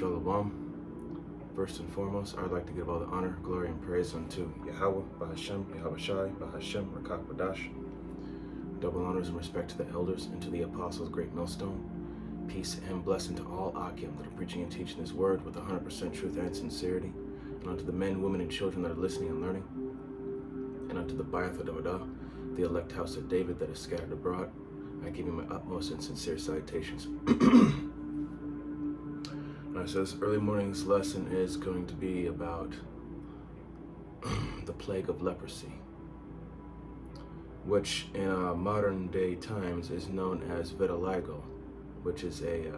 Shalom. First and foremost, I'd like to give all the honor, glory, and praise unto Yahweh, Bahashem, Yahweh Shai, Bahashem, Rakak Badash. Double honors and respect to the elders and to the apostles, great millstone. Peace and blessing to all A.K.A that are preaching and teaching this word with 100% truth and sincerity. And unto the men, women, and children that are listening and learning. And unto the Bayat Dawadah, the elect house of David that is scattered abroad, I give you my utmost and sincere salutations. So this early morning's lesson is going to be about the plague of leprosy, which in modern day times is known as vitiligo, which is a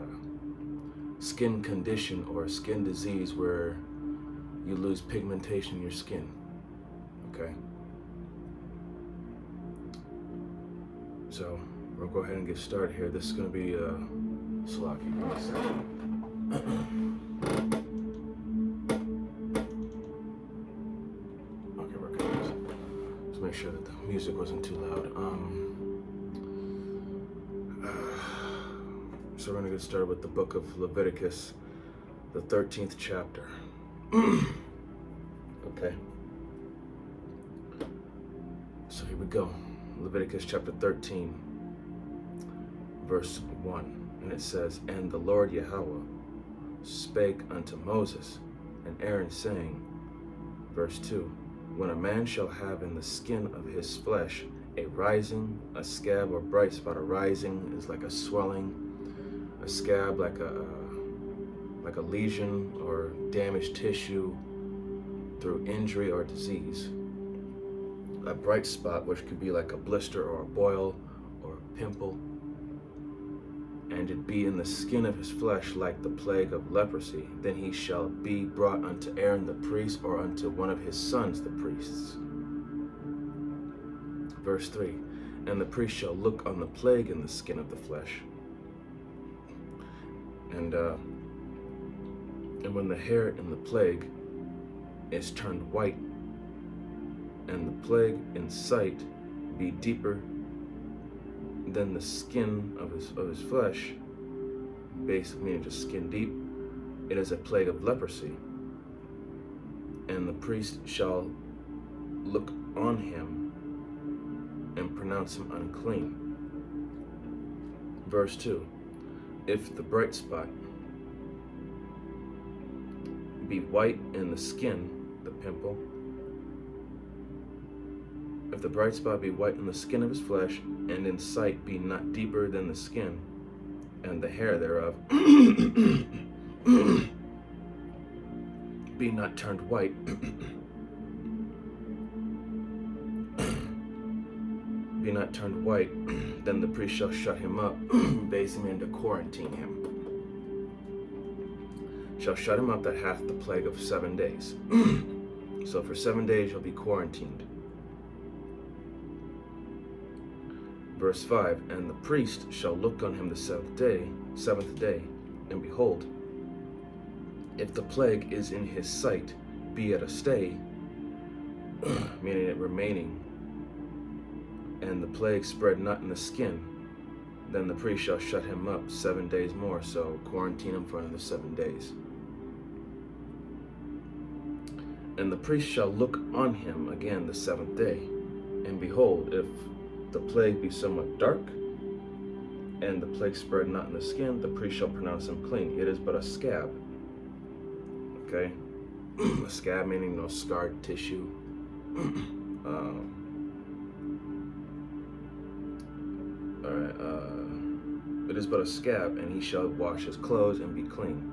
skin condition or skin disease where you lose pigmentation in your skin. Okay? So we'll go ahead and get started here. This is going to be Slocky. Okay, we're good. Let's make sure that the music wasn't too loud. So we're going to get started with the book of Leviticus, the 13th chapter. Okay. So here we go. Leviticus chapter 13, verse 1. And it says, And the Lord Yahweh spake unto Moses and Aaron, saying, verse 2, When a man shall have in the skin of his flesh a rising, a scab or bright spot. A rising is like a swelling, a scab like a lesion or damaged tissue through injury or disease. A bright spot, which could be like a blister or a boil or a pimple, and it be in the skin of his flesh like the plague of leprosy, then he shall be brought unto Aaron the priest, or unto one of his sons the priests. Verse 3, And the priest shall look on the plague in the skin of the flesh, and when the hair in the plague is turned white, and the plague in sight be deeper than the skin of his flesh, basically meaning just skin deep, it is a plague of leprosy. And the priest shall look on him and pronounce him unclean. Verse 2, If the bright spot be white in the skin, the pimple, if the bright spot be white in the skin of his flesh, and in sight be not deeper than the skin, and the hair thereof be not turned white, then the priest shall shut him up, basically into quarantine him. Shall shut him up that hath the plague of 7 days. So for 7 days you'll be quarantined. Verse 5, And the priest shall look on him the seventh day, and behold, if the plague is in his sight, be at a stay, meaning it remaining, and the plague spread not in the skin, then the priest shall shut him up 7 days more, so quarantine him for another 7 days. And the priest shall look on him again the seventh day, and behold, if the plague be somewhat dark, and the plague spread not in the skin, the priest shall pronounce him clean. It is but a scab. Okay? A scab meaning no scarred tissue. It is but a scab, and he shall wash his clothes and be clean.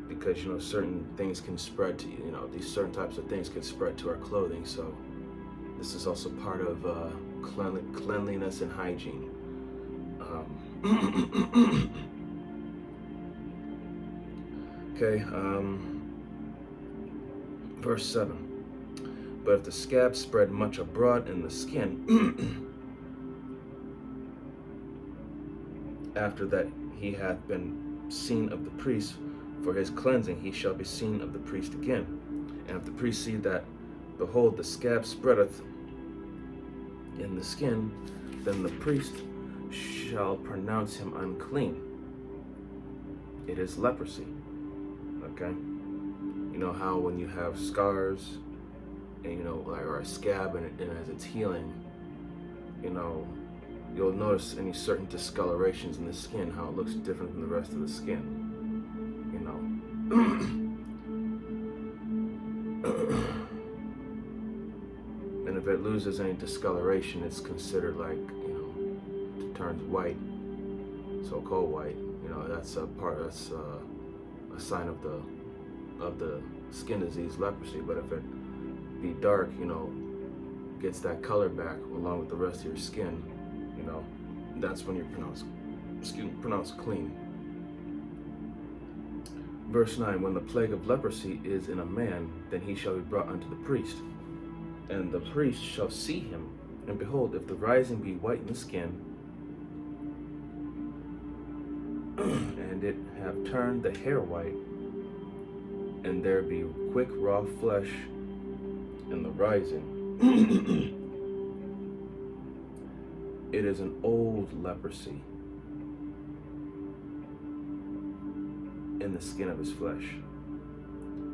Because, certain things can spread to these certain types of things can spread to our clothing, so this is also part of cleanliness and hygiene. Okay, verse 7. But if the scab spread much abroad in the skin, after that he hath been seen of the priest for his cleansing, he shall be seen of the priest again. And if the priest see that, behold, the scab spreadeth in the skin, then the priest shall pronounce him unclean. It is leprosy. Okay? You know how when you have scars, and you know, like, or a scab, and as it's healing, you know, you'll notice any certain discolorations in the skin, how it looks different from the rest of the skin. You know. And if it loses any discoloration, it's considered like, you know, it turns white, so-called white. You know, that's a sign of the skin disease, leprosy. But if it be dark, you know, gets that color back along with the rest of your skin, you know, that's when you're pronounced clean. Verse 9, when the plague of leprosy is in a man, then he shall be brought unto the priest. And the priest shall see him, and behold, if the rising be white in the skin, and it have turned the hair white, and there be quick raw flesh in the rising, it is an old leprosy in the skin of his flesh.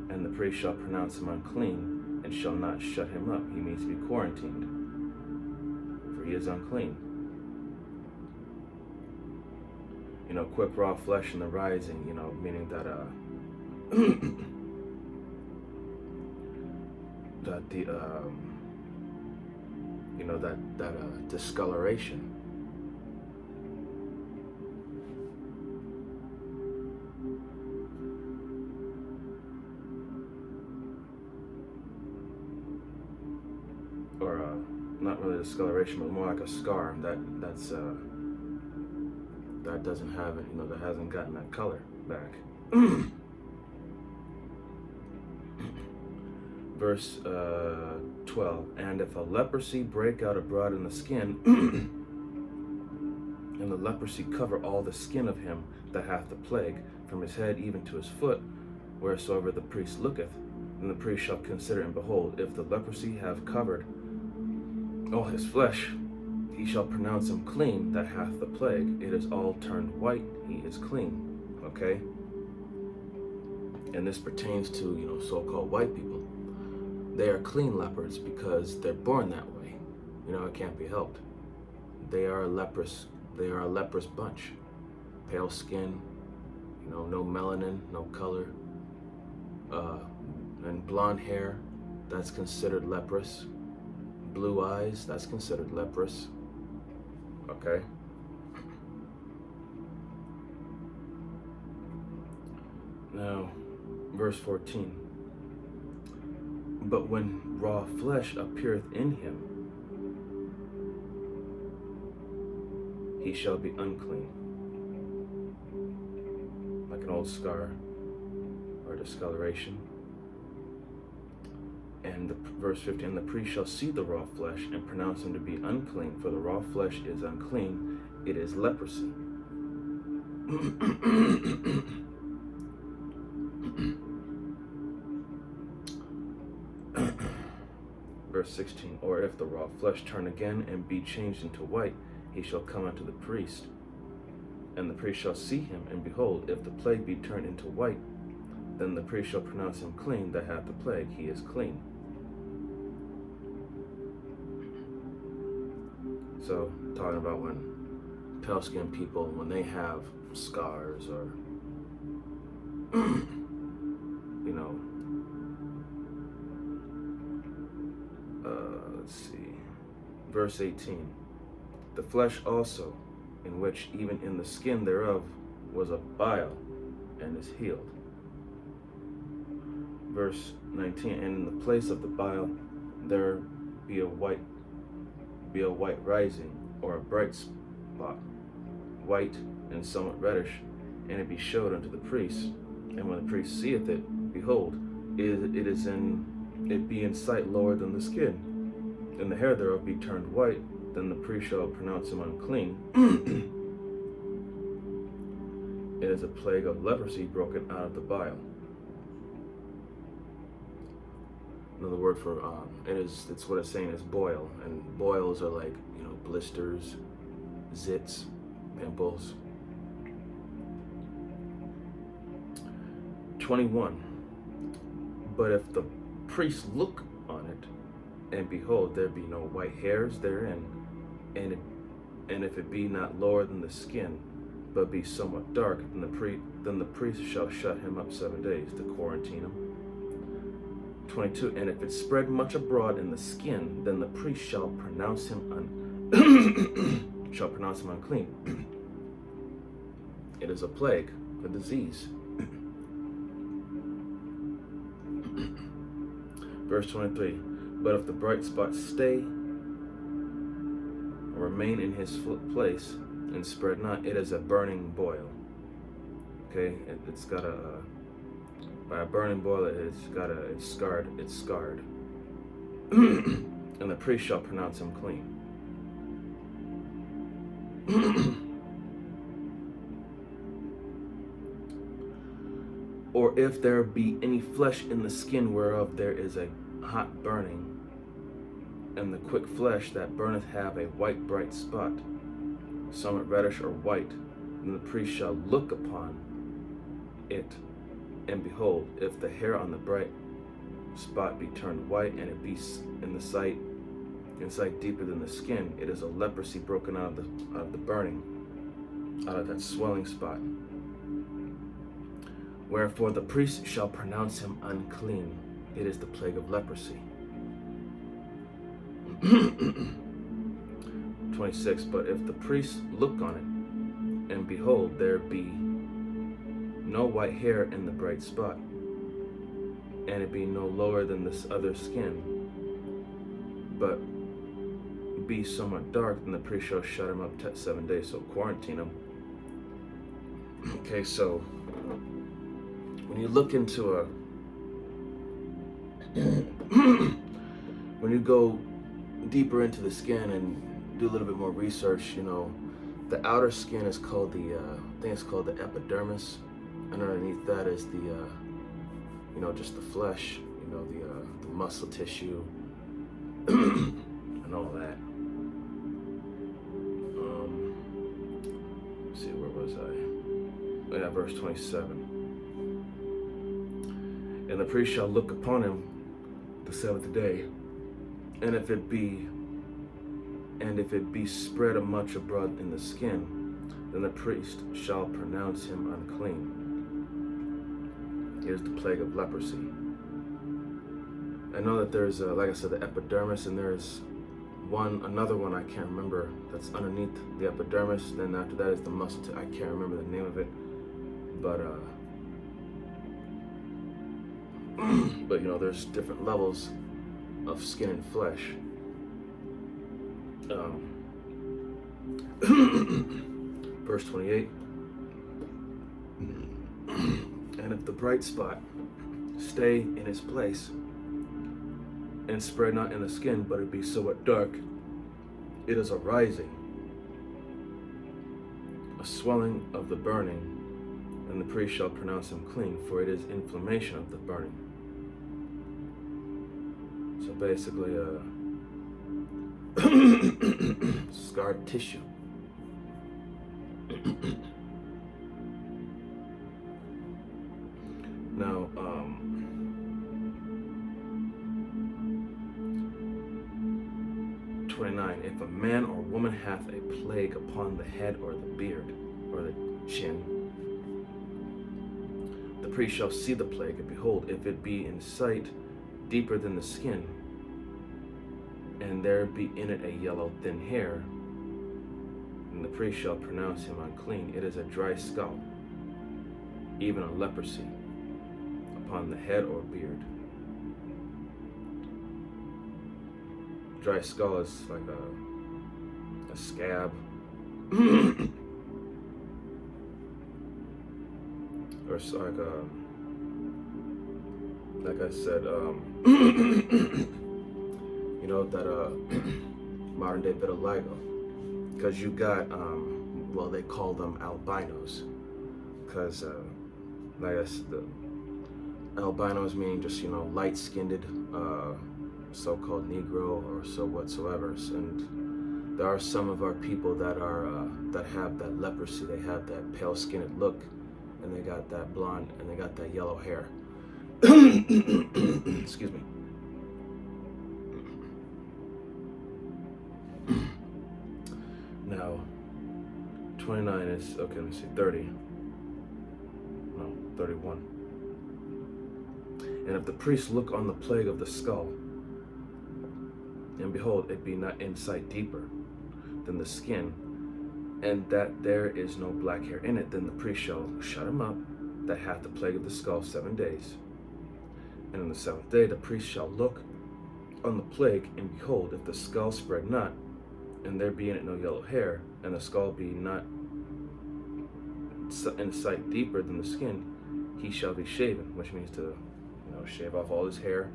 And the priest shall pronounce him unclean, and shall not shut him up. He means to be quarantined, for he is unclean. You know, quick raw flesh in the rising, you know, meaning that that the you know, that discoloration. Or not really discoloration, but more like a scar that doesn't have it, you know, that hasn't gotten that color back. Verse 12, and if a leprosy break out abroad in the skin, and the leprosy cover all the skin of him that hath the plague, from his head even to his foot, wheresoever the priest looketh, then the priest shall consider, and behold, if the leprosy have covered all his flesh, he shall pronounce him clean that hath the plague. It is all turned white, he is clean. Okay? And this pertains to, you know, so-called white people. They are clean lepers because they're born that way. You know, it can't be helped. They are a leprous bunch. Pale skin, you know, no melanin, no color, and blonde hair, that's considered leprous. Blue eyes, that's considered leprous. Okay? Now, verse 14. But when raw flesh appeareth in him, he shall be unclean, like an old scar or discoloration. And verse 15, the priest shall see the raw flesh and pronounce him to be unclean, for the raw flesh is unclean, it is leprosy. Verse 16, or if the raw flesh turn again and be changed into white, he shall come unto the priest. And the priest shall see him, and behold, if the plague be turned into white, then the priest shall pronounce him clean that hath the plague, he is clean. So, talking about when pale-skinned people, when they have scars or, you know, let's see, verse 18, the flesh also, in which even in the skin thereof was a bile, and is healed. Verse 19, and in the place of the bile there be a white rising, or a bright spot, white and somewhat reddish, and it be showed unto the priest. And when the priest seeth it, behold, it be in sight lower than the skin, and the hair thereof be turned white, then the priest shall pronounce him unclean. It is a plague of leprosy broken out of the bile. Another word for it's what it's saying is boil, and boils are like, you know, blisters, zits, pimples. 21. But if the priest look on it, and behold, there be no white hairs therein, and if it be not lower than the skin, but be somewhat dark, then the priest shall shut him up 7 days, to quarantine him. 22. And if it spread much abroad in the skin, then the priest shall pronounce him unclean. It is a plague, a disease. Verse 23. But if the bright spot stay or remain in his place and spread not, it is a burning boil. Okay, it's got a by a burning boil. It's scarred. And the priest shall pronounce him clean. Or if there be any flesh in the skin whereof there is a hot burning, and the quick flesh that burneth have a white bright spot, somewhat reddish or white, then the priest shall look upon it, and behold, if the hair on the bright spot be turned white, and it be in sight deeper than the skin, it is a leprosy broken out of the burning, out of that swelling spot. Wherefore the priest shall pronounce him unclean. It is the plague of leprosy. 26. But if the priest look on it, and behold, there be no white hair in the bright spot, and it be no lower than this other skin, but be somewhat dark, then the priest shall shut him up 7 days, so quarantine him. Okay, so when you look into when you go deeper into the skin and do a little bit more research, you know, the outer skin is called I think it's called the epidermis, and underneath that is the, you know, just the flesh, you know, the muscle tissue, and all that. Let's see, where was I? Oh, yeah, verse 27. And the priest shall look upon him the 7th day, and if it be spread much abroad in the skin, then the priest shall pronounce him unclean. It is the plague of leprosy. I know that there's, like I said, the epidermis, and there's another one I can't remember that's underneath the epidermis. Then after that is the muscle. I can't remember the name of it, but but you know, there's different levels of skin and flesh. Verse 28. And if the bright spot stay in its place, and spread not in the skin, but it be somewhat dark, it is a rising, a swelling of the burning, and the priest shall pronounce him clean, for it is inflammation of the burning. So basically, scarred tissue. Now, 29. If a man or woman hath a plague upon the head or the beard or the chin, the priest shall see the plague, and behold, if it be in sight deeper than the skin, and there be in it a yellow thin hair, then the priest shall pronounce him unclean. It is a dry scald, even a leprosy, upon the head or beard. Dry skull is like a scab, or it's like I said, you know, that modern day vitiligo, because you got well, they call them albinos, because like I said, the albinos meaning just, you know, light-skinned, so-called Negro or so whatsoever. And there are some of our people that are that have that leprosy. They have that pale-skinned look, and they got that blonde, and they got that yellow hair. Excuse me. Now, 29 is, okay, let me see, 30. No, 31. And if the priest look on the plague of the skull, and behold, it be not in sight deeper than the skin, and that there is no black hair in it, then the priest shall shut him up that hath the plague of the skull 7 days. And on the 7th day the priest shall look on the plague, and behold, if the skull spread not, and there be in it no yellow hair, and the skull be not in sight deeper than the skin, he shall be shaven, which means to, shave off all his hair.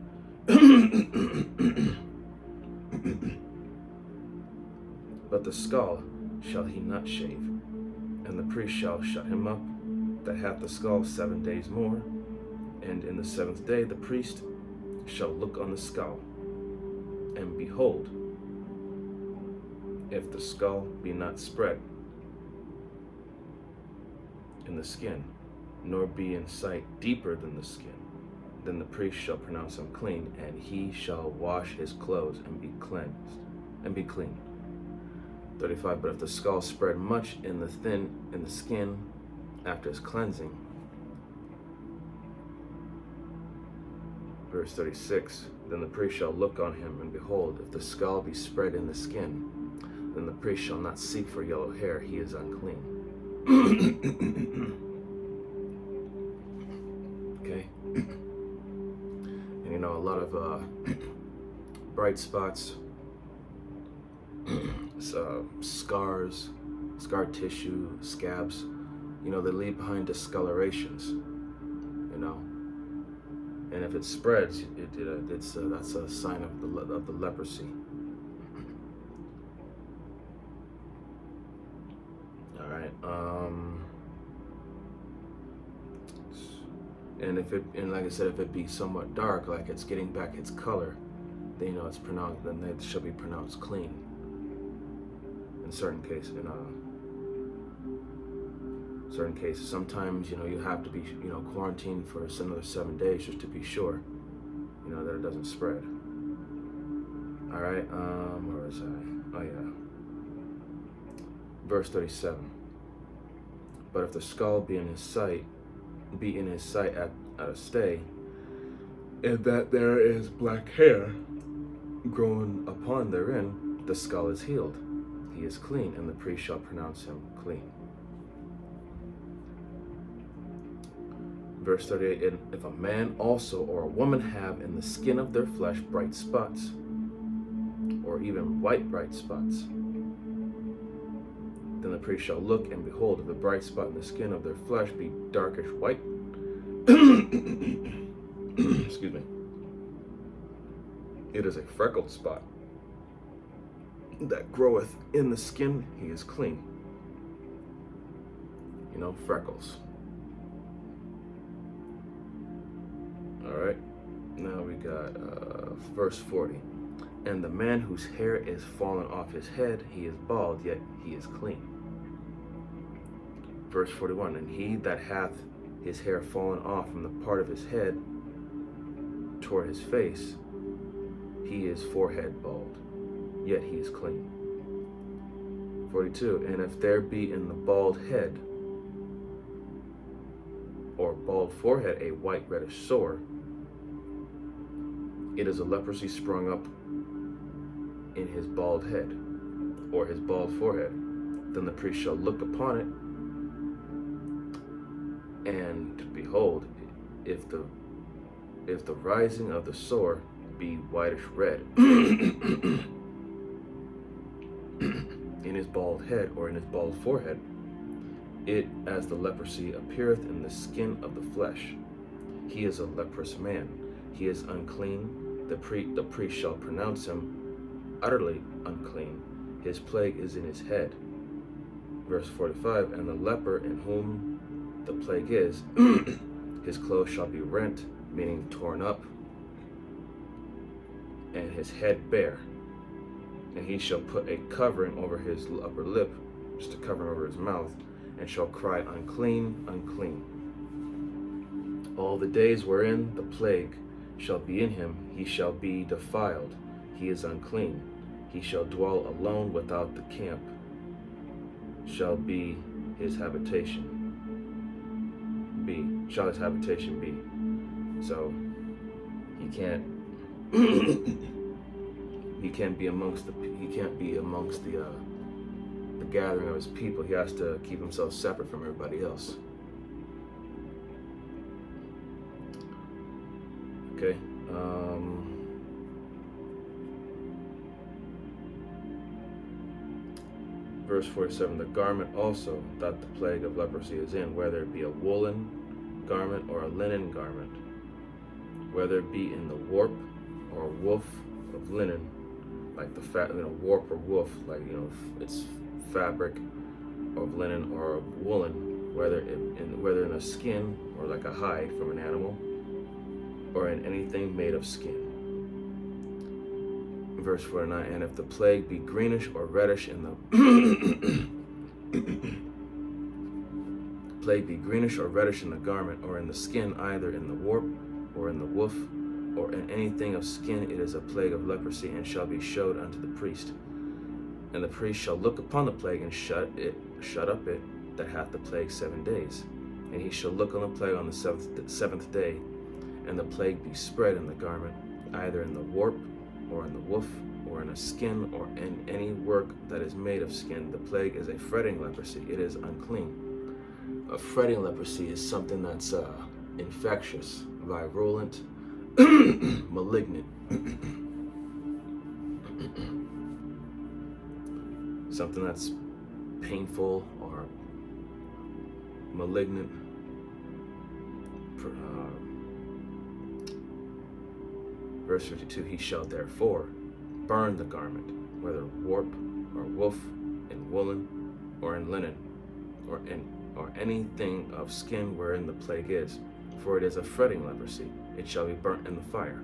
But the skull shall he not shave, and the priest shall shut him up that hath the skull 7 days more, and in the 7th day the priest shall look on the skull, and behold, if the skull be not spread in the skin, nor be in sight deeper than the skin, then the priest shall pronounce him clean, and he shall wash his clothes and be cleansed, and be clean. 35. But if the skull spread much in the skin after his cleansing, verse 36, then the priest shall look on him, and behold, if the skull be spread in the skin, then the priest shall not seek for yellow hair, he is unclean. Okay. And a lot of bright spots, scars, scar tissue, scabs, they leave behind discolorations, and if it spreads, that's a sign of the leprosy. All right. And like I said, if it be somewhat dark, like it's getting back its color, then it's pronounced. Then it shall be pronounced clean. In certain cases, sometimes you have to be quarantined for another 7 days just to be sure, that it doesn't spread. All right. Where was I? Oh yeah. Verse 37. But if the skull be in his sight at a stay, and that there is black hair growing upon therein, the skull is healed. He is clean, and the priest shall pronounce him clean. Verse 38, and if a man also or a woman have in the skin of their flesh bright spots, or even white bright spots, then the priest shall look, and behold, if the bright spot in the skin of their flesh be darkish white, excuse me, it is a freckled spot that groweth in the skin, he is clean. Freckles. All right, now we got verse 40. And the man whose hair is fallen off his head, he is bald, yet he is clean. Verse 41, and he that hath his hair fallen off from the part of his head toward his face, he is forehead bald, yet he is clean. 42, and if there be in the bald head or bald forehead a white reddish sore, it is a leprosy sprung up in his bald head or his bald forehead. Then the priest shall look upon it, and behold, if the rising of the sore be whitish red in his bald head or in his bald forehead, it as the leprosy appeareth in the skin of the flesh, he is a leprous man, he is unclean. The priest shall pronounce him utterly unclean. His plague is in his head. Verse 45, and the leper in whom the plague is, his clothes shall be rent, meaning torn up, and his head bare. And he shall put a covering over his upper lip, just a covering over his mouth, and shall cry, unclean, unclean. All the days wherein the plague shall be in him, he shall be defiled. He is unclean. He shall dwell alone without the camp, shall be his habitation. Shall his habitation be. So he can't be amongst the gathering of his people. He has to keep himself separate from everybody else. Okay. Verse 47, the garment also that the plague of leprosy is in, whether it be a woolen garment or a linen garment, whether it be in the warp or woof of linen, like the warp or woof, like, it's fabric of linen or of woolen, whether in a skin or like a hide from an animal, or in anything made of skin. Verse 49, and if the plague be greenish or reddish in the plague be greenish or reddish in the garment or in the skin, either in the warp or in the woof or in anything of skin, it is a plague of leprosy, and shall be showed unto the priest. And the priest shall look upon the plague and shut up it that hath the plague 7 days. And he shall look on the plague on the seventh day, and the plague be spread in the garment, either in the warp or in the woof, or in a skin, or in any work that is made of skin. The plague is a fretting leprosy. It is unclean. A fretting leprosy is something that's infectious, virulent, malignant. Something that's painful or malignant. Verse 52, he shall therefore burn the garment, whether warp or woof, in woolen or in linen, or anything of skin wherein the plague is, for it is a fretting leprosy. It shall be burnt in the fire.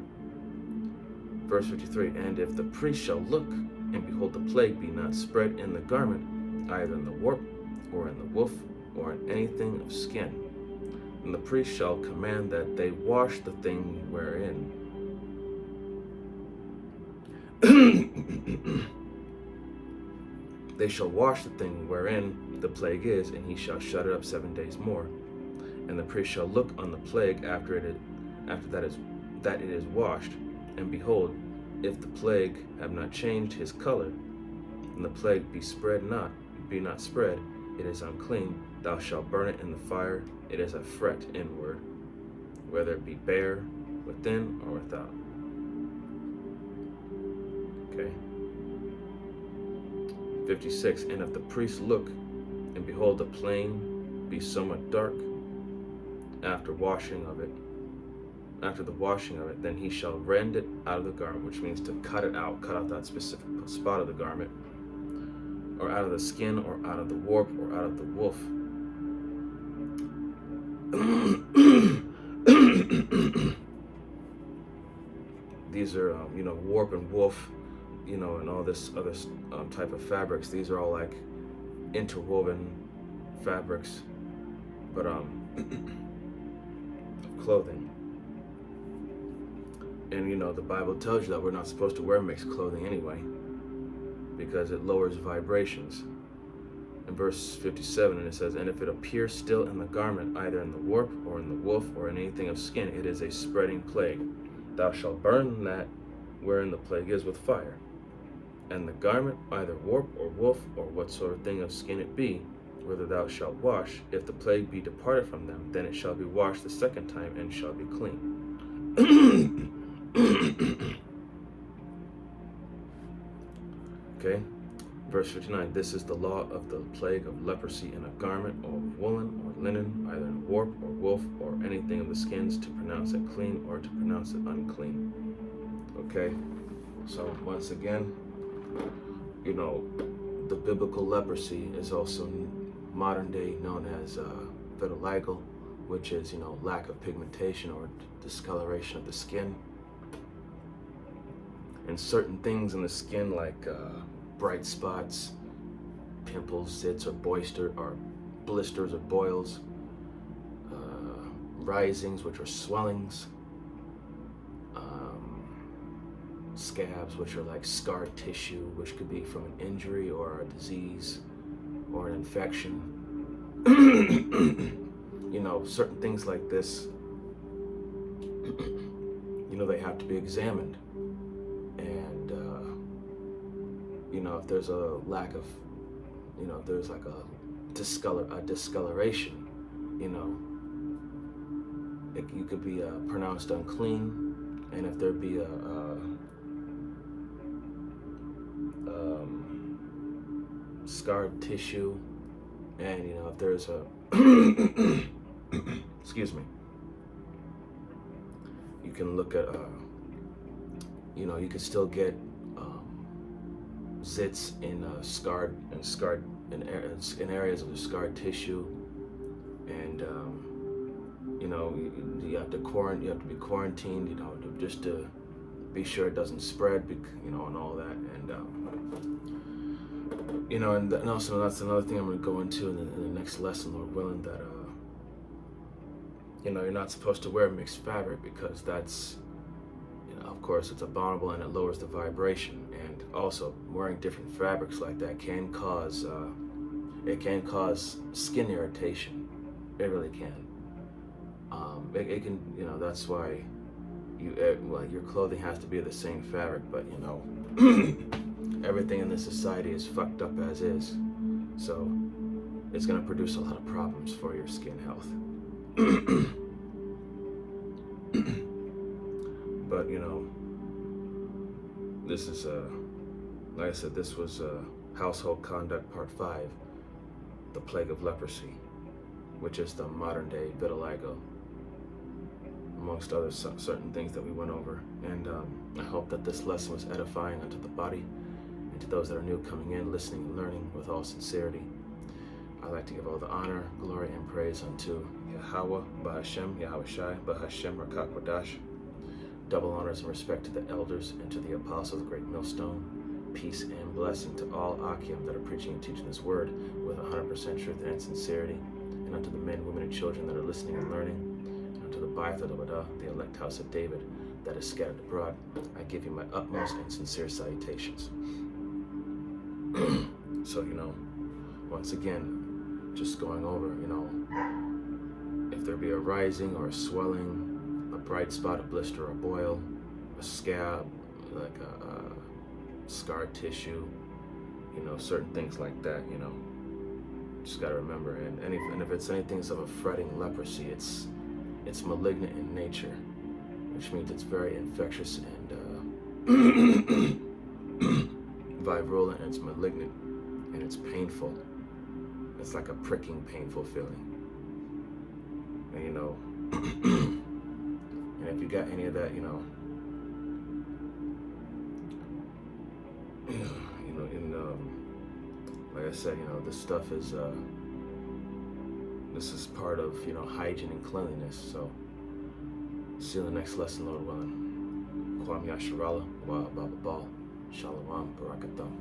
Verse 53, and if the priest shall look, and behold the plague be not spread in the garment, either in the warp or in the woof, or in anything of skin, then the priest shall command that they wash the thing wherein they shall wash the thing wherein the plague is, and he shall shut it up 7 days more. And the priest shall look on the plague after that it is washed, and behold, if the plague have not changed his color, and the plague be not spread, it is unclean. Thou shalt burn it in the fire. It is a fret inward, whether it be bare within or without. Okay. 56, and if the priest look, and behold the plain be somewhat dark after the washing of it, then he shall rend it out of the garment, which means to cut out that specific spot of the garment, or out of the skin, or out of the warp, or out of the woof. These are, warp and woof, and all this other type of fabrics. These are all like interwoven fabrics, but of clothing. And the Bible tells you that we're not supposed to wear mixed clothing anyway, because it lowers vibrations. In verse 57, and it says, and if it appear still in the garment, either in the warp or in the woof or in anything of skin, it is a spreading plague. Thou shalt burn that wherein the plague is with fire. And the garment, either warp or woof, or what sort of thing of skin it be, whether thou shalt wash, if the plague be departed from them, then it shall be washed the second time, and shall be clean. Okay, verse 59, this is the law of the plague of leprosy in a garment, or woolen or linen, either in warp or woof, or anything of the skins, to pronounce it clean or to pronounce it unclean. Okay, so once again, the biblical leprosy is also modern day known as vitiligo, which is, lack of pigmentation or discoloration of the skin. And certain things in the skin, like bright spots, pimples, zits, or blisters or boils, risings, which are swellings, scabs, which are like scar tissue, which could be from an injury or a disease or an infection. You know, certain things like this, you know, they have to be examined. And, you know, if there's a lack of, you know, if there's like a discoloration, you know, you could be pronounced unclean. And if there be a scarred tissue, and, you know, if there's a excuse me, you can look at you know, you can still get zits in in areas of the scarred tissue. And you know, you have to be quarantined, you know, just to be sure it doesn't spread, you know, and all that. And you know, and also that's another thing I'm going to go into in the next lesson, Lord willing, that you know, you're not supposed to wear mixed fabric, because that's, you know, of course, it's abominable and it lowers the vibration. And also, wearing different fabrics like that can cause skin irritation. It really can. It can, you know, that's why your clothing has to be the same fabric. But, you know, everything in this society is fucked up as is, so it's going to produce a lot of problems for your skin health. But, you know, this is like I said, this was Household Conduct Part 5, the Plague of Leprosy, which is the modern day vitiligo, amongst other certain things that we went over. And I hope that this lesson was edifying unto the body, and to those that are new coming in, listening and learning with all sincerity. I'd like to give all the honor, glory, and praise unto Yahweh, Bahashem, Yahweh Shai, Bahashem, Rakak Wadash. Double honors and respect to the elders and to the apostles, the great millstone. Peace and blessing to all Akim that are preaching and teaching this word with 100% truth and sincerity. And unto the men, women, and children that are listening and learning. And unto the Ba'ath Adabada, the elect house of David that is scattered abroad, I give you my utmost and sincere salutations. So, you know, once again, just going over, you know, if there be a rising or a swelling, a bright spot, a blister, a boil, a scab, like a scar tissue, you know, certain things like that, you know, just got to remember. And if it's anything of a fretting leprosy, it's malignant in nature, which means it's very infectious and virulent, and it's malignant, and it's painful. It's like a pricking, painful feeling. And, you know, and if you got any of that, you know, like I said, you know, this stuff is, this is part of, you know, hygiene and cleanliness. So, see you in the next lesson, Lord willing. Kwam Yasharala, Wa Baba Bal, Shalom, Barakatam.